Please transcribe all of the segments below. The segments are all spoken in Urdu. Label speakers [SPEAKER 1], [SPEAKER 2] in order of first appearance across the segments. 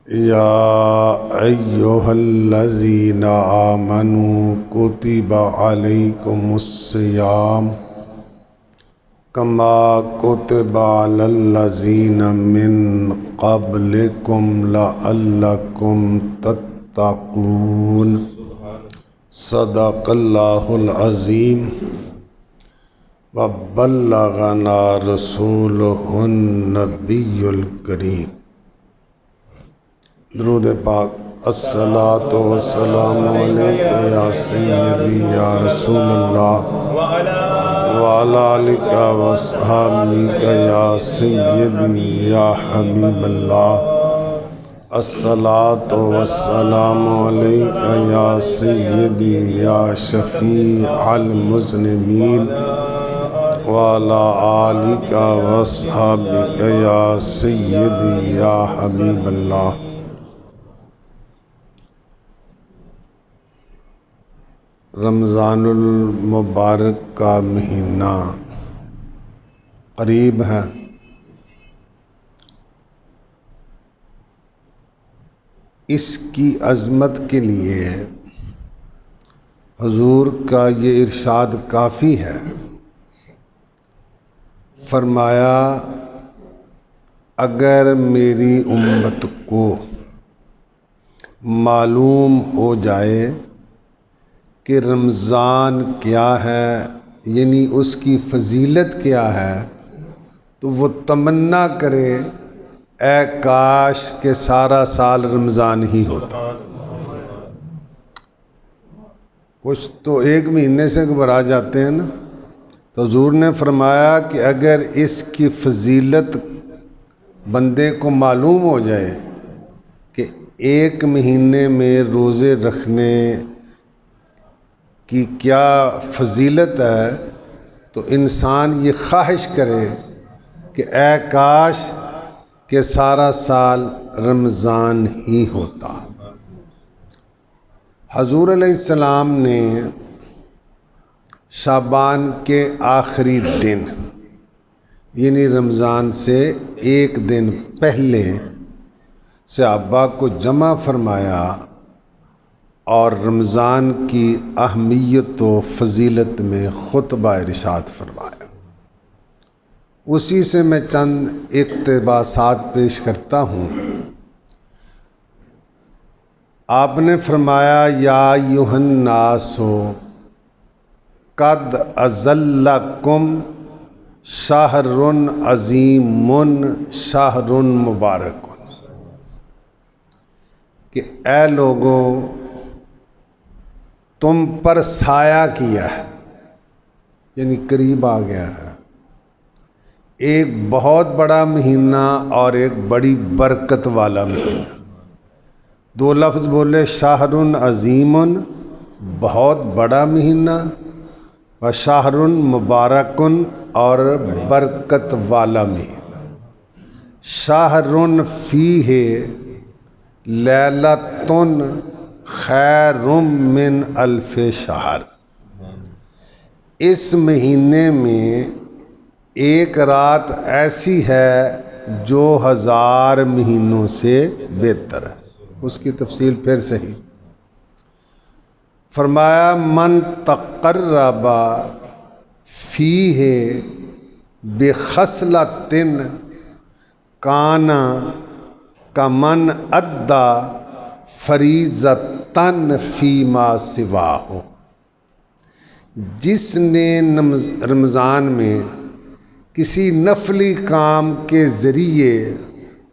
[SPEAKER 1] یا ایہا الذین آمنوا کتب علیکم الصیام کما کتب علی الذین من قبلکم لعلکم تتقون صدق اللہ العظیم وبلغنا رسولہ النبی الکریم۔ درود پاک۔ الصلاۃ والسلام علیک یا سیدی یا رسول اللہ وعلی آلک واصحابک یا سیدی یا حبیب اللہ۔ الصلاۃ والسلام علیک یا سیدی یا شفیع المذنبین وعلی آلک واصحابک یا سیدی یا حبیب اللہ۔ رمضان المبارک کا مہینہ قریب ہے۔ اس کی عظمت کے لیے حضور کا یہ ارشاد کافی ہے۔ فرمایا اگر میری امت کو معلوم ہو جائے کہ رمضان کیا ہے، یعنی اس کی فضیلت کیا ہے، تو وہ تمنا کرے اے کاش کہ سارا سال رمضان ہی ہوتا۔ کچھ تو ایک مہینے سے گھبرا جاتے ہیں نا، تو حضور نے فرمایا کہ اگر اس کی فضیلت بندے کو معلوم ہو جائے کہ ایک مہینے میں روزے رکھنے کی کیا فضیلت ہے، تو انسان یہ خواہش کرے کہ اے کاش کہ سارا سال رمضان ہی ہوتا۔ حضور علیہ السلام نے شعبان کے آخری دن یعنی رمضان سے ایک دن پہلے صحابہ کو جمع فرمایا اور رمضان کی اہمیت و فضیلت میں خطبہ ارشاد فرمایا۔ اسی سے میں چند اقتباسات پیش کرتا ہوں۔ آپ نے فرمایا یا ایھا الناس قد اظلکم شہر عظیم شہر مبارک، کہ اے لوگوں تم پر سایہ کیا ہے، یعنی قریب آ گیا ہے ایک بہت بڑا مہینہ اور ایک بڑی برکت والا مہینہ۔ دو لفظ بولے، شہر عظیم بہت بڑا مہینہ، و شہر مبارک اور برکت والا مہینہ۔ شہر فیہ لیلۃ خیر من الف شہر، اس مہینے میں ایک رات ایسی ہے جو 1000 مہینوں سے بہتر ہے۔ اس کی تفصیل پھر صحیح فرمایا من تقرب فیہ بخصلۃ کان کمن ادی فریضۃً فیما سواہ، جس نے رمضان میں کسی نفلی کام کے ذریعے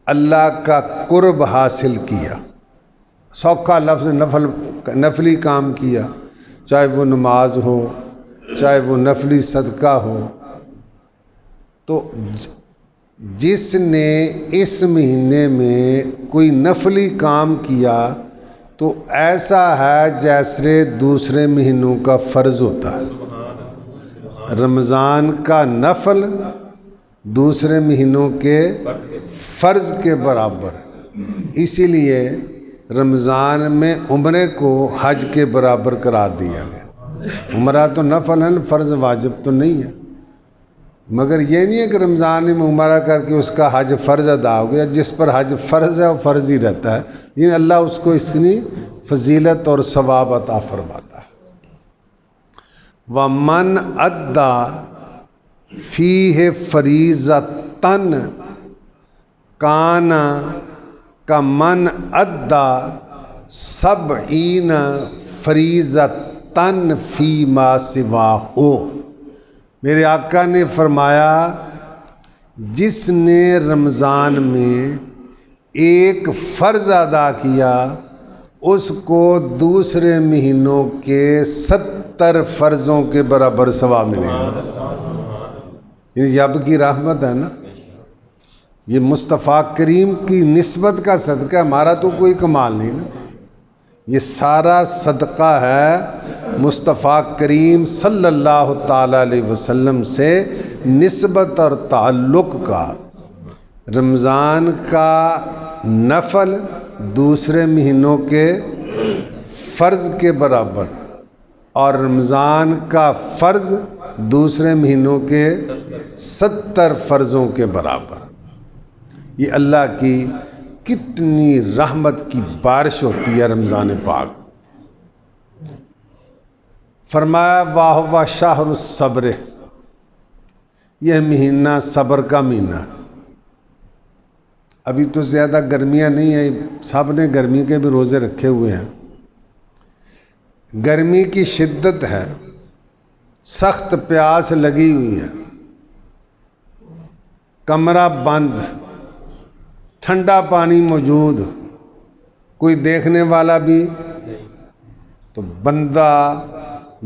[SPEAKER 1] اللہ کا قرب حاصل کیا، سوکھا لفظ نفلی کام کیا، چاہے وہ نماز ہو چاہے وہ نفلی صدقہ ہو، تو جس نے اس مہینے میں کوئی نفلی کام کیا تو ایسا ہے جیسے دوسرے مہینوں کا فرض ہوتا ہے۔ رمضان کا نفل دوسرے مہینوں کے فرض کے برابر، اسی لیے رمضان میں عمرے کو حج کے برابر قرار دیا گیا۔ عمرہ تو نفل ہے، فرض واجب تو نہیں ہے۔ مگر یہ نہیں ہے کہ رمضان میں عمرہ کر کے اس کا حج فرض ادا ہو گیا. جس پر حج فرض ہے وہ فرض ہی رہتا ہے، لیکن اللہ اس کو اتنی فضیلت اور ثواب عطا فرماتا ہے. وَمَنْ أَدَّى فِيهِ فَرِيضَةً كَانَ كَمَنْ أَدَّى 70 فَرِيضَةً فِيمَا سِوَاهُ. میرے آقا نے فرمایا جس نے رمضان میں ایک فرض ادا کیا اس کو دوسرے مہینوں کے 70 فرضوں کے برابر ثواب ملے گا. یعنی اب کی رحمت ہے نا، یہ مصطفیٰ کریم کی نسبت کا صدقہ. ہمارا تو کوئی کمال نہیں نا، یہ سارا صدقہ ہے مصطفیٰ کریم صلی اللہ تعالیٰ علیہ وسلم سے نسبت اور تعلق کا. رمضان کا نفل دوسرے مہینوں کے فرض کے برابر اور رمضان کا فرض دوسرے مہینوں کے 70 فرضوں کے برابر. یہ اللہ کی کتنی رحمت کی بارش ہوتی ہے رمضان پاک. فرمایا واہ شہر الصبر، یہ مہینہ صبر کا مہینہ. ابھی تو زیادہ گرمیاں نہیں ہیں، سب نے گرمی کے بھی روزے رکھے ہوئے ہیں. گرمی کی شدت ہے، سخت پیاس لگی ہوئی ہے، کمرہ بند، ٹھنڈا پانی موجود، کوئی دیکھنے والا بھی. تو بندہ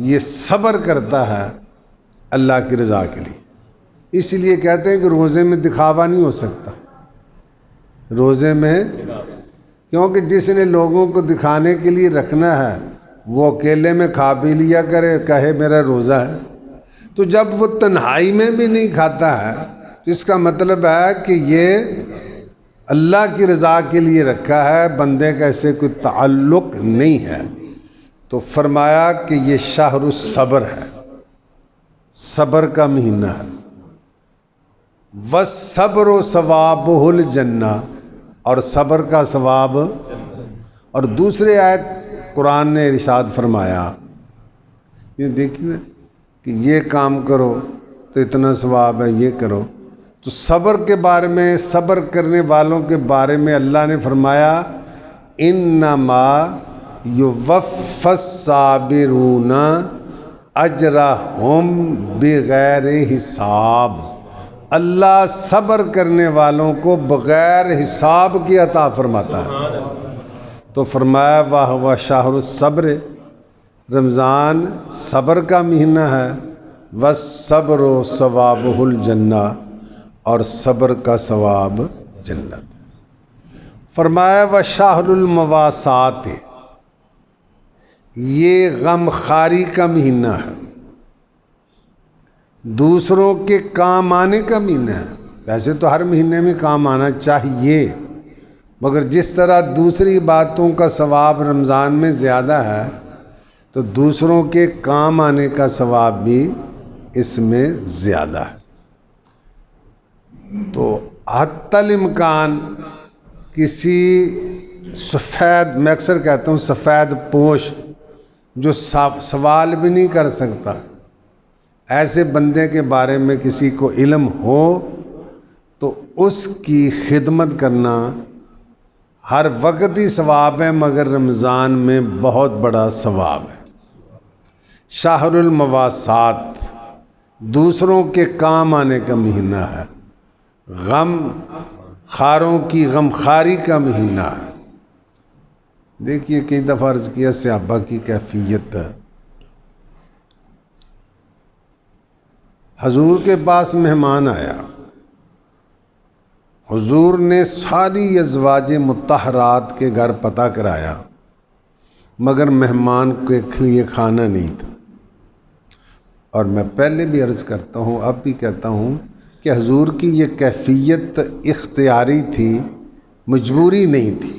[SPEAKER 1] یہ صبر کرتا ہے اللہ کی رضا کے لیے. اس لیے کہتے ہیں کہ روزے میں دکھاوا نہیں ہو سکتا. روزے میں کیونکہ جس نے لوگوں کو دکھانے کے لیے رکھنا ہے وہ اکیلے میں کھا پی لیا کرے، کہے میرا روزہ ہے. تو جب وہ تنہائی میں بھی نہیں کھاتا ہے تو اس کا مطلب ہے کہ یہ اللہ کی رضا کے لیے رکھا ہے، بندے کا ایسے کوئی تعلق نہیں ہے. تو فرمایا کہ یہ شہر الصبر ہے، صبر کا مہینہ ہے. وَالصَّبْرُ ثَوَابُهُ الْجَنَّةُ، اور صبر کا ثواب. اور دوسرے آیت قرآن نے ارشاد فرمایا، یہ دیکھیے نا کہ یہ کام کرو تو اتنا ثواب ہے، یہ کرو. تو صبر کے بارے میں، صبر کرنے والوں کے بارے میں اللہ نے فرمایا انما یوفی الصابرون اجرہم بغیر حساب. اللہ صبر کرنے والوں کو بغیر حساب کی عطا فرماتا ہے. تو فرمایا واہ شہر الصبر، رمضان صبر کا مہینہ ہے. والصبر ثوابہ الجنہ، اور صبر کا ثواب جنت. فرمایا وشہر المواسات، یہ غم خاری کا مہینہ ہے، دوسروں کے کام آنے کا مہینہ ہے. ویسے تو ہر مہینے میں کام آنا چاہیے، مگر جس طرح دوسری باتوں کا ثواب رمضان میں زیادہ ہے تو دوسروں کے کام آنے کا ثواب بھی اس میں زیادہ ہے. تو حتی الامکان کسی سفید، میں اکثر کہتا ہوں سفید پوش جو سوال بھی نہیں کر سکتا، ایسے بندے کے بارے میں کسی کو علم ہو تو اس کی خدمت کرنا ہر وقت ہی ثواب ہے، مگر رمضان میں بہت بڑا ثواب ہے. شہر المواسات دوسروں کے کام آنے کا مہینہ ہے، غم خاروں کی غمخاری کا مہینہ ہے. دیکھیے کئی دفعہ عرض کیا صحابہ کی کیفیت ہے. حضور کے پاس مہمان آیا، حضور نے ساری ازواج مطہرات کے گھر پتہ کرایا، مگر مہمان کے لیے کھانا نہیں تھا. اور میں پہلے بھی عرض کرتا ہوں، اب بھی کہتا ہوں کہ حضور کی یہ کیفیت اختیاری تھی، مجبوری نہیں تھی.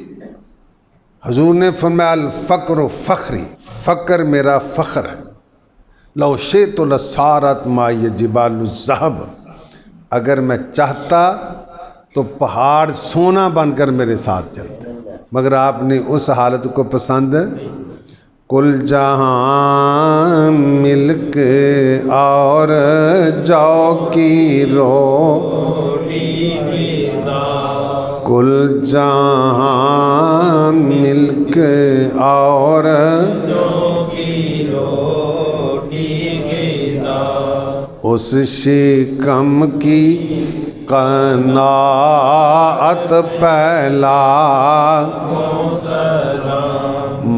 [SPEAKER 1] حضور نے فرمایا الفقر فخری، فقر میرا فخر ہے. لو شئت لصارت مائی جبال الذہب، اگر میں چاہتا تو پہاڑ سونا بن کر میرے ساتھ چلتے، مگر آپ نے اس حالت کو پسند کل جہاں ملک اور جو کی روٹی غذا، کل جہاں ملک اور جو کی روٹی غذا، اس شکم کی قناعت پہلا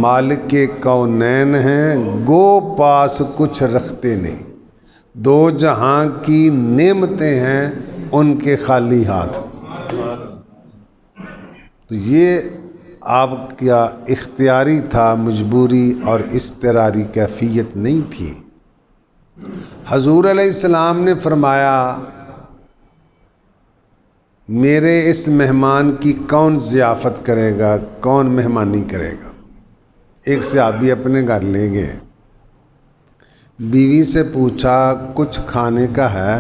[SPEAKER 1] مالک کونین ہیں، گو پاس کچھ رکھتے نہیں، دو جہاں کی نعمتیں ہیں ان کے خالی ہاتھ۔ تو یہ آپ کا اختیاری تھا، مجبوری اور اضطراری کیفیت نہیں تھی۔ حضور علیہ السلام نے فرمایا میرے اس مہمان کی کون ضیافت کرے گا، کون مہمانی کرے گا؟ ایک صحابی اپنے گھر لے گئے، بیوی سے پوچھا کچھ کھانے کا ہے؟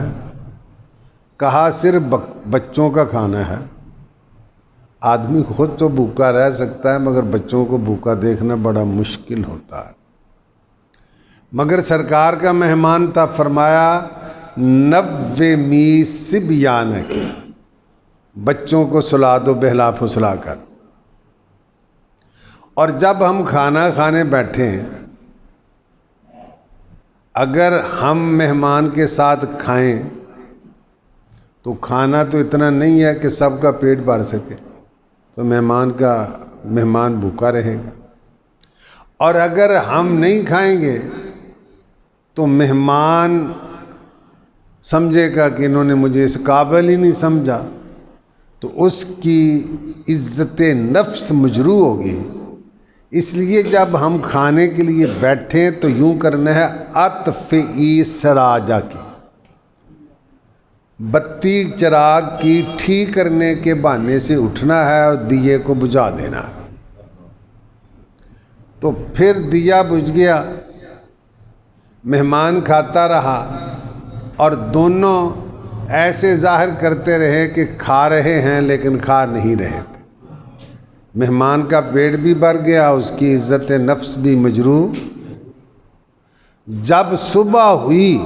[SPEAKER 1] کہا صرف بچوں کا کھانا ہے۔ آدمی خود تو بھوکا رہ سکتا ہے مگر بچوں کو بھوکا دیکھنا بڑا مشکل ہوتا ہے۔ مگر سرکار کا مہمان تھا، فرمایا 90 صبیانک، بچوں کو سلا دو بہلا پھسلا کر۔ اور جب ہم کھانا کھانے بیٹھیں، اگر ہم مہمان کے ساتھ کھائیں تو کھانا تو اتنا نہیں ہے کہ سب کا پیٹ بھر سکے، تو مہمان بھوکا رہے گا۔ اور اگر ہم نہیں کھائیں گے تو مہمان سمجھے گا کہ انہوں نے مجھے اس قابل ہی نہیں سمجھا، تو اس کی عزت نفس مجروح ہوگی۔ اس لیے جب ہم کھانے کے لیے بیٹھیں تو یوں کرنا ہے اطفئ سراجا کی، بتی چراغ کی ٹھیک کرنے کے بہانے سے اٹھنا ہے اور دیے کو بجھا دینا۔ تو پھر دیا بجھ گیا، مہمان کھاتا رہا اور دونوں ایسے ظاہر کرتے رہے کہ کھا رہے ہیں لیکن کھا نہیں رہے تھے۔ مہمان کا پیٹ بھی بھر گیا، اس کی عزت نفس بھی مجروح۔ جب صبح ہوئی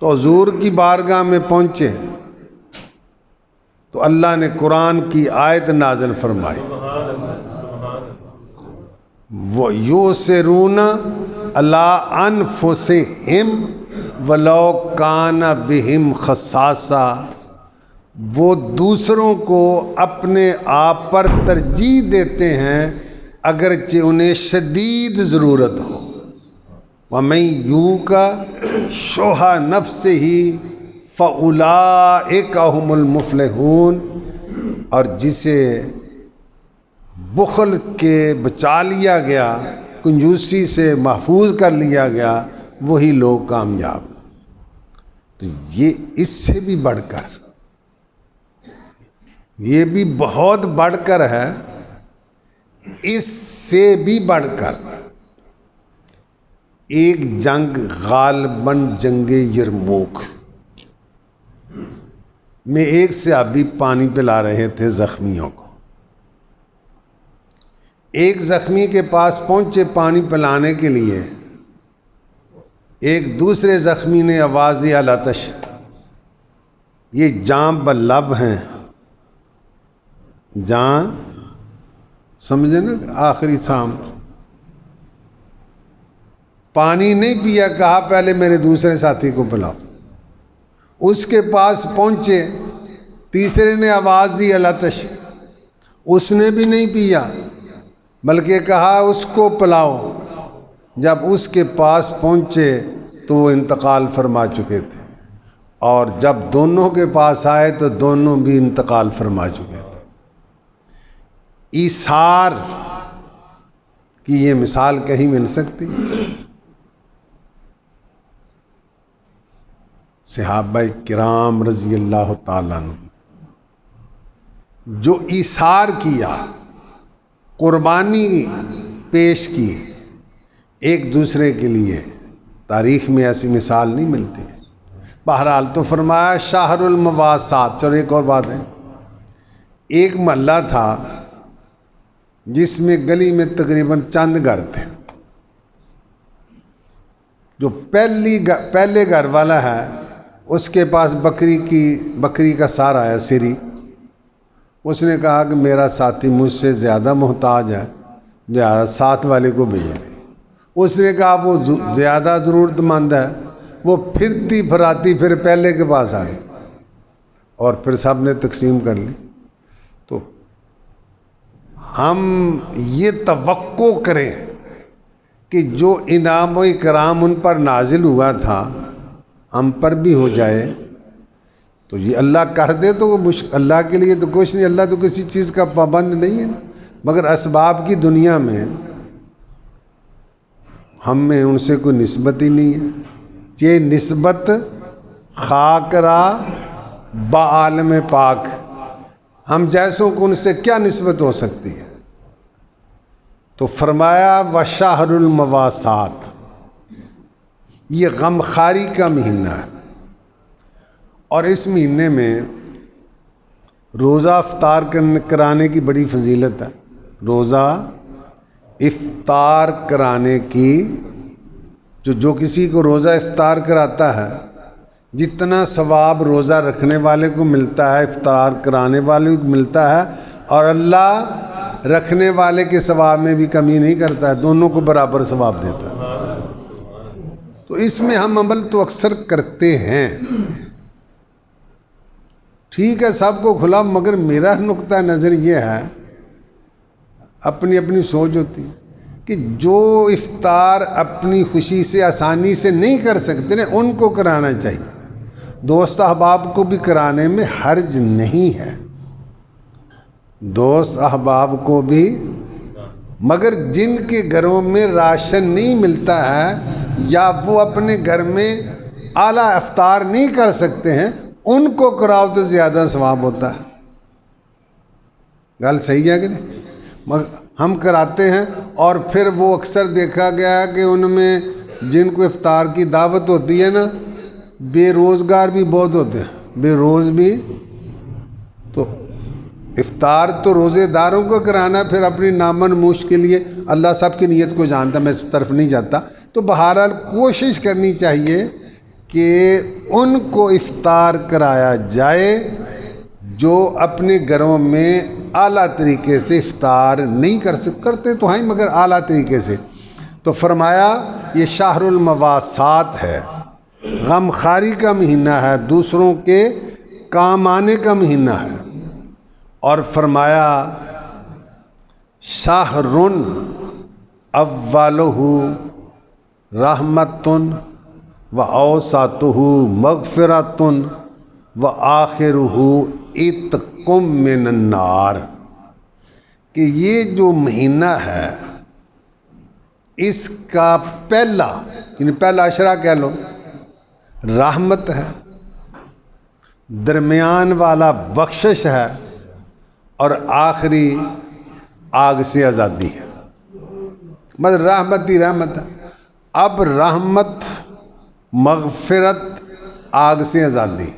[SPEAKER 1] تو حضور کی بارگاہ میں پہنچے تو اللہ نے قرآن کی آیت نازل فرمائی، وَيُؤْثِرُونَ عَلَىٰ أَنفُسِهِمْ وَلَوْ كَانَ بِهِمْ خَصَاصَةٌ، وہ دوسروں کو اپنے آپ پر ترجیح دیتے ہیں اگرچہ انہیں شدید ضرورت ہو۔ وَمَن يُوقَ شُحَّ نَفْسِهِ فَأُولَٰئِكَ هُمُ الْمُفْلِحُونَ، اور جسے بخل کے بچا لیا گیا، کنجوسی سے محفوظ کر لیا گیا، وہی لوگ کامیاب۔ تو یہ اس سے بھی بڑھ کر، یہ بھی بہت بڑھ کر ہے، اس سے بھی بڑھ کر ایک جنگ غالباً جنگ یرموک میں ایک صحابی پانی پلا رہے تھے زخمیوں کو۔ ایک زخمی کے پاس پہنچے پانی پلانے کے لیے، ایک دوسرے زخمی نے آواز دی العطش، یہ جام بلب ہیں، جان سمجھے نا، آخری سام، پانی نہیں پیا، کہا پہلے میرے دوسرے ساتھی کو پلاؤ۔ اس کے پاس پہنچے، تیسرے نے آواز دی العطش، اس نے بھی نہیں پیا بلکہ کہا اس کو پلاؤ۔ جب اس کے پاس پہنچے تو وہ انتقال فرما چکے تھے، اور جب دونوں کے پاس آئے تو دونوں بھی انتقال فرما چکے تھے۔ ایثار کی یہ مثال کہیں مل سکتی؟ صحابہ کرام رضی اللہ تعالیٰ عنہ جو ایثار کیا، قربانی پیش کی ایک دوسرے کے لیے، تاریخ میں ایسی مثال نہیں ملتی۔ بہرحال تو فرمایا شہر المواسات۔ چلو ایک اور بات ہے، ایک محلہ تھا جس میں گلی میں تقریباً چند گھر تھے۔ جو پہلے گھر والا ہے اس کے پاس بکری کا سارا ہے سری۔ اس نے کہا کہ میرا ساتھی مجھ سے زیادہ محتاج ہے، لہٰذا ساتھ والے کو بھیج دیں۔ اس نے کہا وہ زیادہ ضرورت مند ہے، وہ پھرتی پھراتی پھر پہلے کے پاس آ گئی اور پھر سب نے تقسیم کر لی۔ تو ہم یہ توقع کریں کہ جو انعام و اکرام ان پر نازل ہوا تھا ہم پر بھی ہو جائے، تو یہ اللہ کر دے تو وہ اللہ کے لیے تو کچھ نہیں، اللہ تو کسی چیز کا پابند نہیں ہے نا۔ مگر اسباب کی دنیا میں ہم میں ان سے کوئی نسبت ہی نہیں ہے۔ یہ نسبت خاک را با عالم پاک، ہم جیسوں کو ان سے کیا نسبت ہو سکتی ہے؟ تو فرمایا وشہر المواسات، یہ غمخواری کا مہینہ ہے، اور اس مہینے میں روزہ افطار کرانے کی بڑی فضیلت ہے۔ روزہ افطار کرانے کی، جو کسی کو روزہ افطار کراتا ہے جتنا ثواب روزہ رکھنے والے کو ملتا ہے افطار کرانے والے کو ملتا ہے، اور اللہ رکھنے والے کے ثواب میں بھی کمی نہیں کرتا ہے، دونوں کو برابر ثواب دیتا ہے۔ تو اس میں ہم عمل تو اکثر کرتے ہیں، ٹھیک ہے سب کو کھلا، مگر میرا نقطہ نظر یہ ہے، اپنی اپنی سوچ ہوتی ہے کہ جو افطار اپنی خوشی سے آسانی سے نہیں کر سکتے نا ان کو کرانا چاہیے۔ دوست احباب کو بھی کرانے میں حرج نہیں ہے، دوست احباب کو بھی، مگر جن کے گھروں میں راشن نہیں ملتا ہے یا وہ اپنے گھر میں اعلیٰ افطار نہیں کر سکتے ہیں ان کو کراؤ تو زیادہ ثواب ہوتا ہے۔ گل صحیح ہے کہ نہیں؟ مگر ہم کراتے ہیں اور پھر وہ اکثر دیکھا گیا ہے کہ ان میں جن کو افطار کی دعوت ہوتی ہے نا بے روزگار بھی بہت ہوتے ہیں، بے روز بھی۔ تو افطار تو روزے داروں کو کرانا، پھر اپنی نامنموش کے لیے اللہ سب کی نیت کو جانتا، میں اس طرف نہیں جاتا۔ تو بہرحال کوشش کرنی چاہیے کہ ان کو افطار کرایا جائے جو اپنے گھروں میں اعلیٰ طریقے سے افطار نہیں کرتے تو ہیں مگر اعلیٰ طریقے سے۔ تو فرمایا یہ شہر المواسات ہے، غمخواری کا مہینہ ہے، دوسروں کے کام آنے کا مہینہ ہے۔ اور فرمایا شہر اولہ رحمت و اوسطہ مغفرۃ و آخرہ عتق من النار، کہ یہ جو مہینہ ہے اس کا پہلا یعنی پہلا عشرہ کہہ لو رحمت ہے، درمیان والا بخشش ہے، اور آخری آگ سے آزادی ہے۔ مطلب رحمت ہی رحمت ہے۔ اب رحمت، مغفرت، آگ سے آزادی،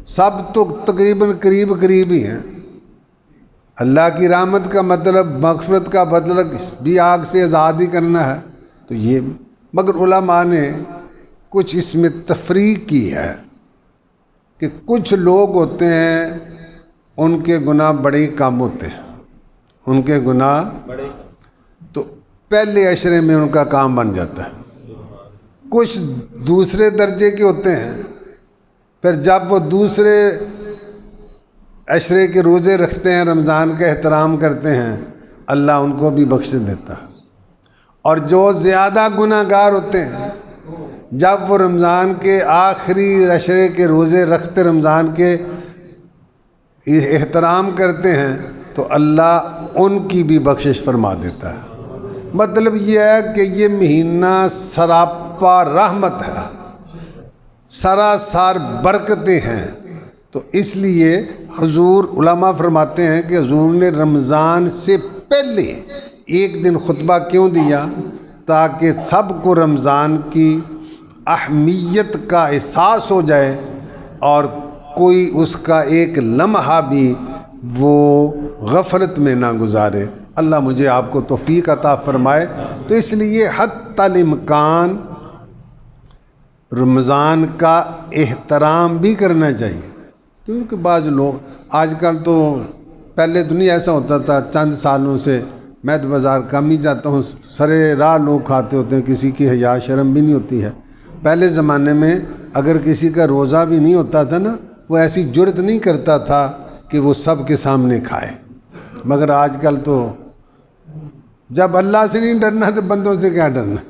[SPEAKER 1] سب تو تقریباً قریب ہی ہیں۔ اللہ کی رحمت کا مطلب، مغفرت کا مطلب بھی آگ سے آزادی کرنا ہے، تو یہ مگر علماء نے کچھ اس میں تفریق کی ہے کہ کچھ لوگ ہوتے ہیں ان کے گناہ بڑے ہی کم ہوتے ہیں، ان کے گناہ تو پہلے عشرے میں ان کا کام بن جاتا ہے۔ کچھ دوسرے درجے کے ہوتے ہیں، پھر جب وہ دوسرے عشرے کے روزے رکھتے ہیں، رمضان کا احترام کرتے ہیں، اللہ ان کو بھی بخش دیتا ہے۔ اور جو زیادہ گناہ گار ہوتے ہیں جب وہ رمضان کے آخری عشرے کے روزے رکھتے، رمضان کے احترام کرتے ہیں، تو اللہ ان کی بھی بخشش فرما دیتا ہے۔ مطلب یہ ہے کہ یہ مہینہ سراپا رحمت ہے، سراسر برکتیں ہیں۔ تو اس لیے حضور علماء فرماتے ہیں کہ حضور نے رمضان سے پہلے ایک دن خطبہ کیوں دیا؟ تاکہ سب کو رمضان کی اہمیت کا احساس ہو جائے اور کوئی اس کا ایک لمحہ بھی وہ غفلت میں نہ گزارے۔ اللہ مجھے آپ کو توفیق عطا فرمائے۔ تو اس لیے حتی الامکان رمضان کا احترام بھی کرنا چاہیے، کیونکہ بعض لوگ آج کل تو، پہلے تو نہیں ایسا ہوتا تھا، چند سالوں سے میں تو بازار کم ہی جاتا ہوں، سرے راہ لوگ کھاتے ہوتے ہیں، کسی کی حیا شرم بھی نہیں ہوتی ہے۔ پہلے زمانے میں اگر کسی کا روزہ بھی نہیں ہوتا تھا نا، وہ ایسی جرت نہیں کرتا تھا کہ وہ سب کے سامنے کھائے، مگر آج کل تو جب اللہ سے نہیں ڈرنا تو بندوں سے کیا ڈرنا۔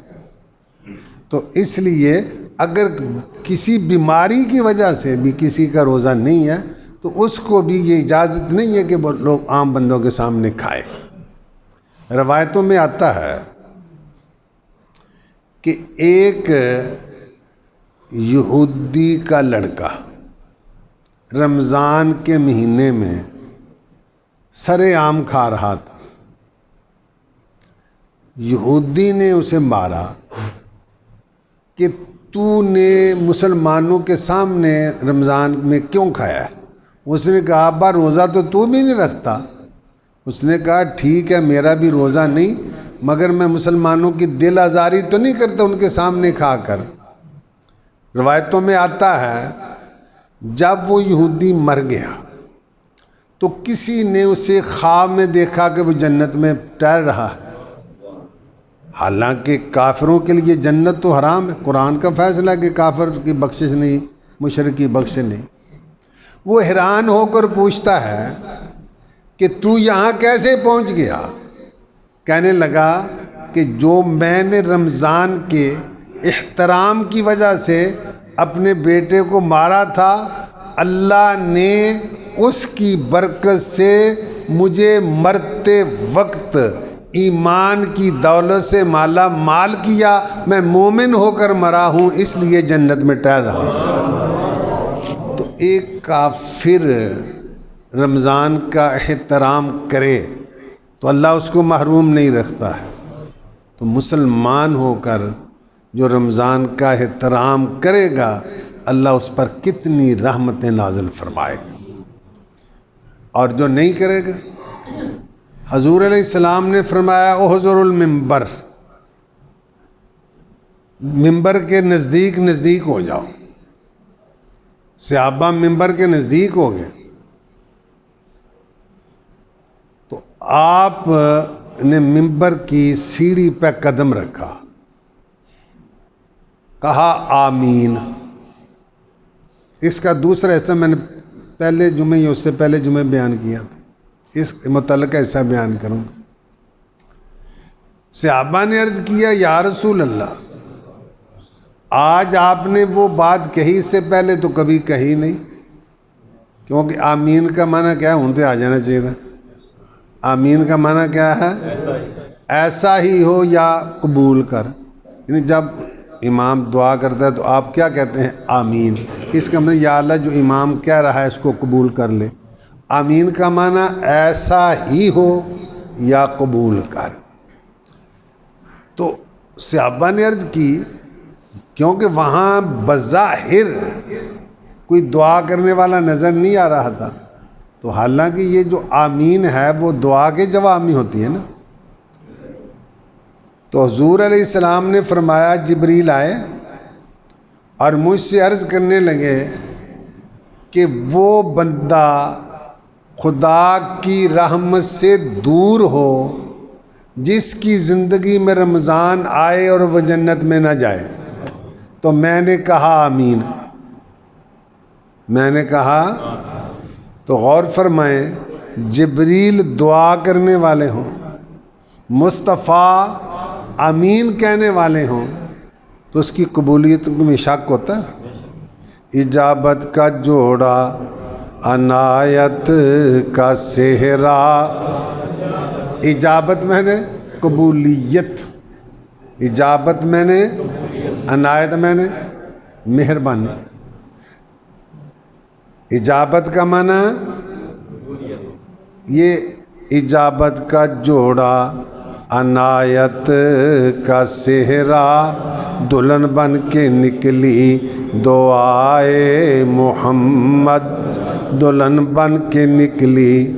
[SPEAKER 1] تو اس لیے اگر کسی بیماری کی وجہ سے بھی کسی کا روزہ نہیں ہے تو اس کو بھی یہ اجازت نہیں ہے کہ وہ لوگ عام بندوں کے سامنے کھائے۔ روایتوں میں آتا ہے کہ ایک یہودی کا لڑکا رمضان کے مہینے میں سرے عام کھا رہا تھا، یہودی نے اسے مارا کہ تو نے مسلمانوں کے سامنے رمضان میں کیوں کھایا ہے؟ اس نے کہا ابا روزہ تو بھی نہیں رکھتا۔ اس نے کہا ٹھیک ہے میرا بھی روزہ نہیں، مگر میں مسلمانوں کی دل آزاری تو نہیں کرتا ان کے سامنے کھا کر۔ روایتوں میں آتا ہے جب وہ یہودی مر گیا تو کسی نے اسے خواب میں دیکھا کہ وہ جنت میں ٹہل رہا ہے، حالانکہ کافروں کے لیے جنت تو حرام ہے، قرآن کا فیصلہ ہے کہ کافر کی بخشش نہیں، مشرک کی بخشش نہیں۔ وہ حیران ہو کر پوچھتا ہے کہ تو یہاں کیسے پہنچ گیا؟ کہنے لگا کہ جو میں نے رمضان کے احترام کی وجہ سے اپنے بیٹے کو مارا تھا، اللہ نے اس کی برکت سے مجھے مرتے وقت ایمان کی دولت سے مالا مال کیا، میں مومن ہو کر مرا ہوں، اس لیے جنت میں ٹہل رہا ہوں۔ تو ایک کافر رمضان کا احترام کرے تو اللہ اس کو محروم نہیں رکھتا ہے، تو مسلمان ہو کر جو رمضان کا احترام کرے گا اللہ اس پر کتنی رحمتیں نازل فرمائے گا، اور جو نہیں کرے گا، حضور علیہ السلام نے فرمایا احضر المنبر، ممبر کے نزدیک نزدیک ہو جاؤ۔ صحابہ ممبر کے نزدیک ہو گئے تو آپ نے ممبر کی سیڑھی پہ قدم رکھا، کہا آمین۔ اس کا دوسرا حصہ میں نے پہلے جمعے یا اس سے پہلے جمعے بیان کیا تھا، اس متعلق ایسا بیان کروں گا۔ صحابہ نے عرض کیا یا رسول اللہ، آج آپ نے وہ بات کہی، اس سے پہلے تو کبھی کہی نہیں، کیونکہ آمین کا معنی کیا ہے؟ ہونتے آ جانا چاہیے تھا۔ آمین کا معنی کیا ہے؟ ایسا ہی ہو یا قبول کر، یعنی جب امام دعا کرتا ہے تو آپ کیا کہتے ہیں؟ آمین۔ اس کا مطلب یا اللہ جو امام کہہ رہا ہے اس کو قبول کر لے۔ آمین کا معنی ایسا ہی ہو یا قبول کر۔ تو صحابہ نے عرض کی، کیونکہ وہاں بظاہر کوئی دعا کرنے والا نظر نہیں آ رہا تھا، تو حالانکہ یہ جو آمین ہے وہ دعا کے جواب میں ہوتی ہے نا۔ تو حضور علیہ السلام نے فرمایا جبریل آئے اور مجھ سے عرض کرنے لگے کہ وہ بندہ خدا کی رحمت سے دور ہو جس کی زندگی میں رمضان آئے اور وہ جنت میں نہ جائے۔ تو میں نے کہا آمین، میں نے کہا۔ تو غور فرمائیں، جبریل دعا کرنے والے ہوں، مصطفیٰ آمین کہنے والے ہوں، تو اس کی قبولیت میں شک ہوتا ہے؟ اجابت کا جوڑا عنایت کا صحرا، اجابت میں نے قبولیت، اجابت میں نے عنایت میں نے مہربانی۔ اجابت کا معنی یہ اجابت کا جوڑا عنایت کا صحرا دلہن بن کے نکلی دعائے محمد، دلہن بن کے نکلی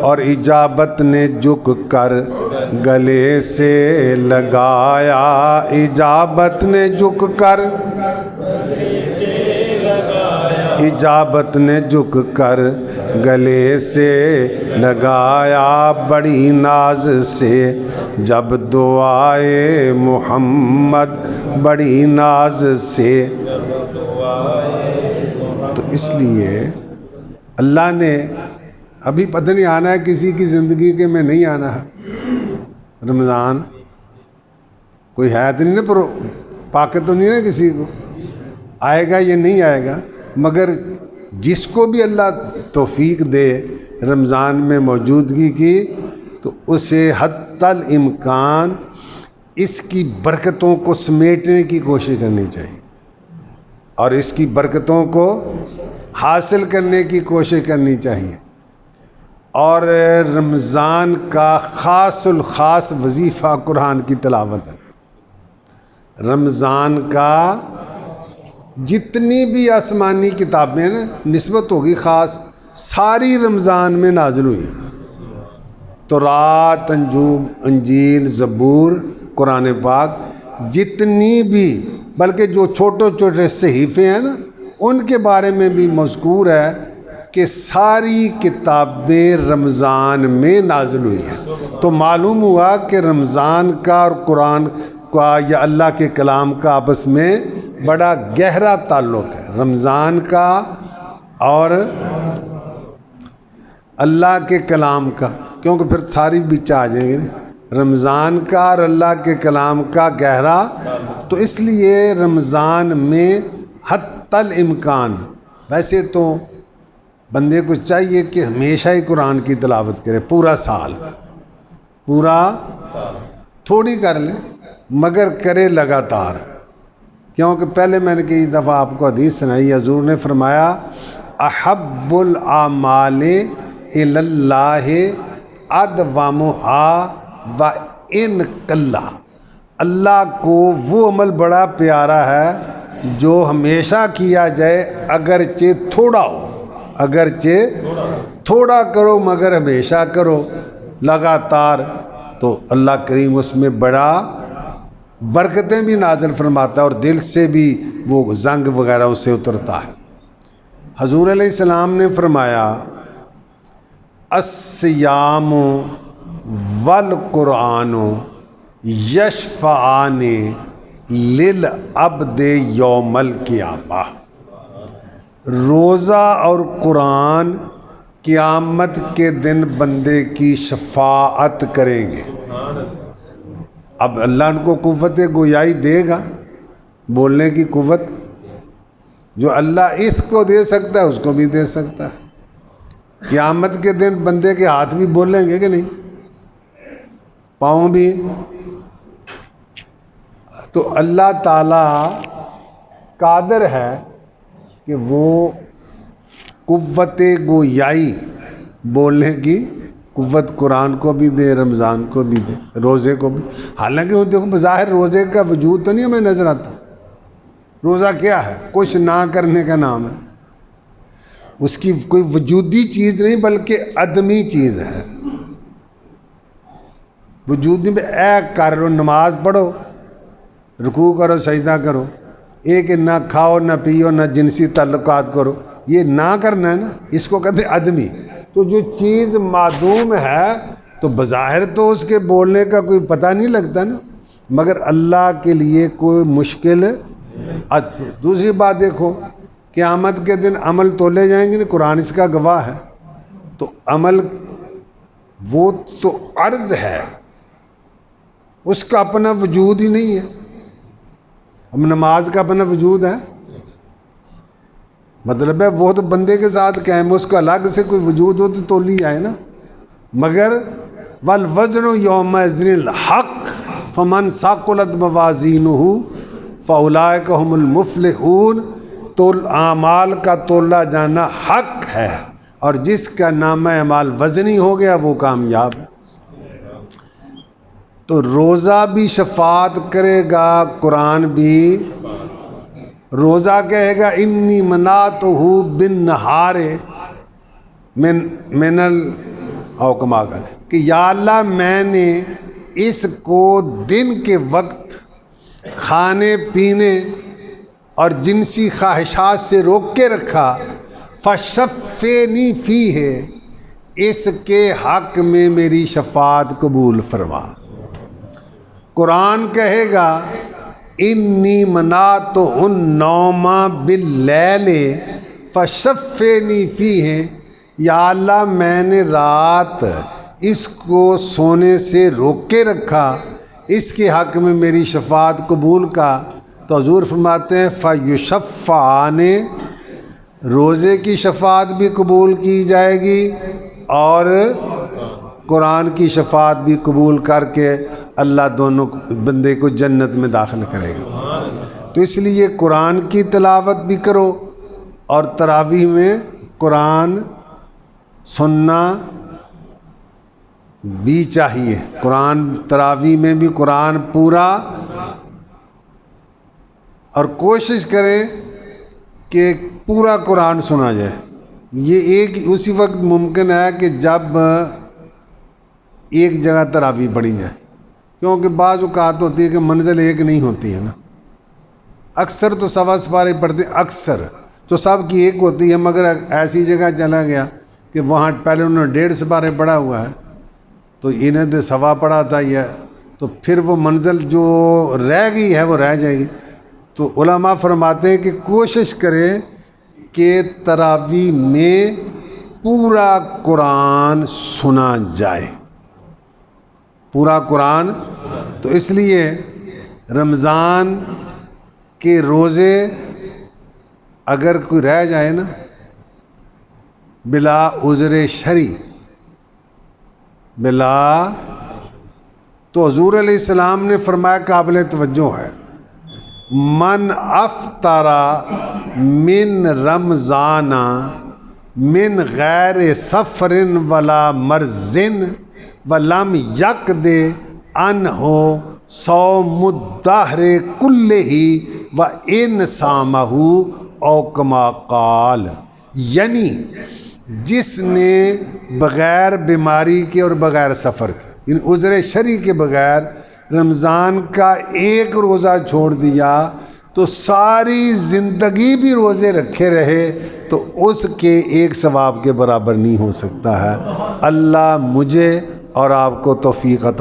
[SPEAKER 1] اور اجابت نے جھک کر گلے سے لگایا، اجابت نے جھک کر، اجابت نے جھک کر گلے سے لگایا، بڑی ناز سے جب دعائے محمد، بڑی ناز سے۔ تو اس لیے اللہ نے ابھی پتہ نہیں آنا ہے کسی کی زندگی کے میں نہیں آنا ہے رمضان، کوئی ہے تو نہیں نا، پر پاکے تو نہیں نا کسی کو آئے گا یا نہیں آئے گا، مگر جس کو بھی اللہ توفیق دے رمضان میں موجودگی کی تو اسے حتی الامکان اس کی برکتوں کو سمیٹنے کی کوشش کرنی چاہیے اور اس کی برکتوں کو حاصل کرنے کی کوشش کرنی چاہیے۔ اور رمضان کا خاص الخاص وظیفہ قرآن کی تلاوت ہے۔ رمضان کا جتنی بھی آسمانی کتابیں نا نسبت ہوگی خاص، ساری رمضان میں نازل ہوئی، تورات، انجیل، زبور، قرآن پاک، جتنی بھی، بلکہ جو چھوٹے چھوٹے صحیفے ہیں نا ان کے بارے میں بھی مذکور ہے کہ ساری کتابیں رمضان میں نازل ہوئی ہیں۔ تو معلوم ہوا کہ رمضان کا اور قرآن کا یا اللہ کے کلام کا آپس میں بڑا گہرا تعلق ہے، رمضان کا اور اللہ کے کلام کا، کیونکہ پھر ساری بیچ آ جائیں گے رمضان کا اور اللہ کے کلام کا گہرا۔ تو اس لیے رمضان میں حتی الامکان، ویسے تو بندے کو چاہیے کہ ہمیشہ ہی قرآن کی تلاوت کرے، پورا سال، پورا تھوڑی کر لیں مگر کرے لگاتار، کیونکہ پہلے میں نے کئی دفعہ آپ کو حدیث سنائی، حضور نے فرمایا احب الاعمال الی اللہ ادومھا وان قل، اللہ کو وہ عمل بڑا پیارا ہے جو ہمیشہ کیا جائے اگرچہ تھوڑا ہو، اگرچہ تھوڑا کرو مگر ہمیشہ کرو لگاتار، تو اللہ کریم اس میں بڑا برکتیں بھی نازل فرماتا ہے اور دل سے بھی وہ زنگ وغیرہ اس سے اترتا ہے۔ حضور علیہ السلام نے فرمایا الصیام والقرآن یشفعان للعبد یوم القیامہ، روزہ اور قرآن قیامت کے دن بندے کی شفاعت کریں گے۔ اب اللہ ان کو قوت گویائی دے گا، بولنے کی قوت، جو اللہ اس کو دے سکتا ہے اس کو بھی دے سکتا ہے۔ قیامت کے دن بندے کے ہاتھ بھی بولیں گے کہ نہیں، پاؤں بھی۔ تو اللہ تعالیٰ قادر ہے کہ وہ قوت گویائی، بولنے کی قوت قرآن کو بھی دے، رمضان کو بھی دے، روزے کو بھی۔ حالانکہ وہ دیکھو بظاہر روزے کا وجود تو نہیں ہمیں نظر آتا، روزہ کیا ہے؟ کچھ نہ کرنے کا نام ہے، اس کی کوئی وجودی چیز نہیں بلکہ عدمی چیز ہے۔ وجودی میں اے کرو، نماز پڑھو، رکوع کرو، سجدہ کرو، ایک نہ کھاؤ نہ پیو نہ جنسی تعلقات کرو، یہ نہ کرنا ہے نا، اس کو کہتے ہیں عدمی۔ تو جو چیز معدوم ہے تو بظاہر تو اس کے بولنے کا کوئی پتہ نہیں لگتا نا، مگر اللہ کے لیے کوئی مشکل۔ دوسری بات دیکھو، قیامت کے دن عمل تولے جائیں گے نا، قرآن اس کا گواہ ہے، تو عمل وہ تو عرض ہے، اس کا اپنا وجود ہی نہیں ہے۔ اب نماز کا اپنا وجود ہے، مطلب ہے وہ تو بندے کے ساتھ قائم، اس کا الگ سے کوئی وجود ہو تو تولی جائے نا، مگر والوزن یومئذ الحق فمن ثقلت موازینہ فاولئک هم المفلحون، تو اعمال کا تولا جانا حق ہے، اور جس کا نامہ اعمال وزنی ہو گیا وہ کامیاب ہے۔ تو روزہ بھی شفاعت کرے گا، قرآن بھی۔ روزہ کہے گا انی مناتہ بالنہار من او کما قال، کہ یا اللہ میں نے اس کو دن کے وقت کھانے پینے اور جنسی خواہشات سے روک کے رکھا، فشفینی فیہ، اس کے حق میں میری شفاعت قبول فرما۔ قرآن کہے گا انی مناتہ النوم باللیل فشفینی فیہ، یا اللہ میں نے رات اس کو سونے سے روک کے رکھا، اس کے حق میں میری شفاعت قبول کا۔ تو حضور فرماتے ہیں فیشفعان، روزے کی شفاعت بھی قبول کی جائے گی اور قرآن کی شفاعت بھی قبول کر کے اللہ دونوں بندے کو جنت میں داخل کرے گا۔ تو اس لیے قرآن کی تلاوت بھی کرو اور تراویح میں قرآن سننا بھی چاہیے۔ قرآن تراویح میں بھی قرآن پورا، اور کوشش کریں کہ پورا قرآن سنا جائے۔ یہ ایک اسی وقت ممکن ہے کہ جب ایک جگہ تراویح پڑھی جائے، کیونکہ بعض اوقات ہوتی ہے کہ منزل ایک نہیں ہوتی ہے نا۔ اکثر تو سوا سپارے پڑھتے، اکثر تو سب کی ایک ہوتی ہے، مگر ایسی جگہ چلا گیا کہ وہاں پہلے انہوں نے 1.5 سپارے پڑھا ہوا ہے تو انہیں تو سوا پڑھا تھا یہ، تو پھر وہ منزل جو رہ گئی ہے وہ رہ جائے گی۔ تو علماء فرماتے ہیں کہ کوشش کریں کہ تراویح میں پورا قرآن سنا جائے، پورا قرآن۔ تو اس لیے رمضان کے روزے اگر کوئی رہ جائے نا بلا عذر شرعی، تو حضور علیہ السلام نے فرمایا قابل توجہ ہے، من افطر من رمضان من غیر سفر ولا مرض ولم یقض عنہ صوم الدہر کلہ وان صامہ او کما قال، یعنی جس نے بغیر بیماری کے اور بغیر سفر کے، یعنی عذر شرعی کے بغیر رمضان کا ایک روزہ چھوڑ دیا تو ساری زندگی بھی روزے رکھے رہے تو اس کے ایک ثواب کے برابر نہیں ہو سکتا ہے۔ اللہ مجھے اور آپ کو توفیق عطا